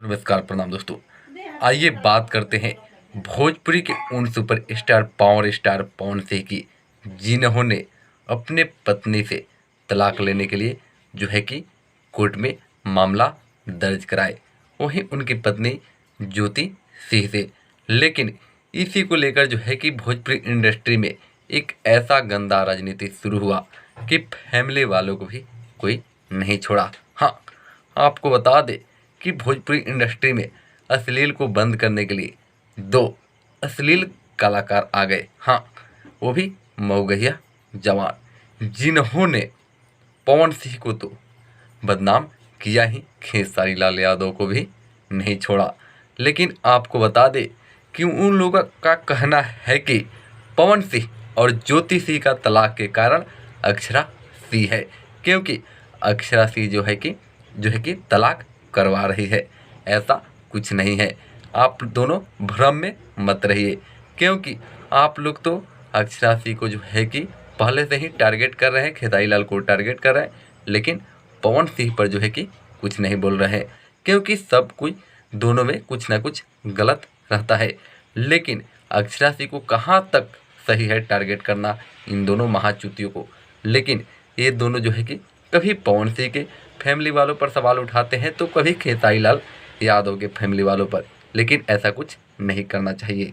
नमस्कार प्रणाम दोस्तों। आइए बात करते हैं भोजपुरी के उन सुपर स्टार पवन सिंह की, जिन्होंने अपने पत्नी से तलाक लेने के लिए जो है कि कोर्ट में मामला दर्ज कराए। वहीं उनकी पत्नी ज्योति सिंह से। लेकिन इसी को लेकर जो है कि भोजपुरी इंडस्ट्री में एक ऐसा गंदा राजनीति शुरू हुआ कि फैमिली वालों को भी कोई नहीं छोड़ा। हाँ, आपको बता दें कि भोजपुरी इंडस्ट्री में अश्लील को बंद करने के लिए दो अश्लील कलाकार आ गए। हाँ, वो भी मऊगहिया जवान, जिन्होंने पवन सिंह को तो बदनाम किया ही, खेसारी लाल यादव को भी नहीं छोड़ा। लेकिन आपको बता दें कि उन लोगों का कहना है कि पवन सिंह और ज्योति सिंह का तलाक के कारण अक्षरा सिंह है, क्योंकि अक्षरा सिंह जो है कि तलाक करवा रही है। ऐसा कुछ नहीं है। आप दोनों भ्रम में मत रहिए, क्योंकि आप लोग तो अक्षरा सिंह को जो है कि पहले से ही टारगेट कर रहे हैं, खेसारी लाल को टारगेट कर रहे हैं, लेकिन पवन सिंह पर जो है कि कुछ नहीं बोल रहे हैं, क्योंकि सब कुछ दोनों में कुछ ना कुछ गलत रहता है। लेकिन अक्षरा सिंह को कहाँ तक सही है टारगेट करना इन दोनों महाचुतियों को। लेकिन ये दोनों जो है कि कभी पवन सिंह के फैमिली वालों पर सवाल उठाते हैं तो कभी खेसारी लाल यादव के फैमिली वालों पर। लेकिन ऐसा कुछ नहीं करना चाहिए।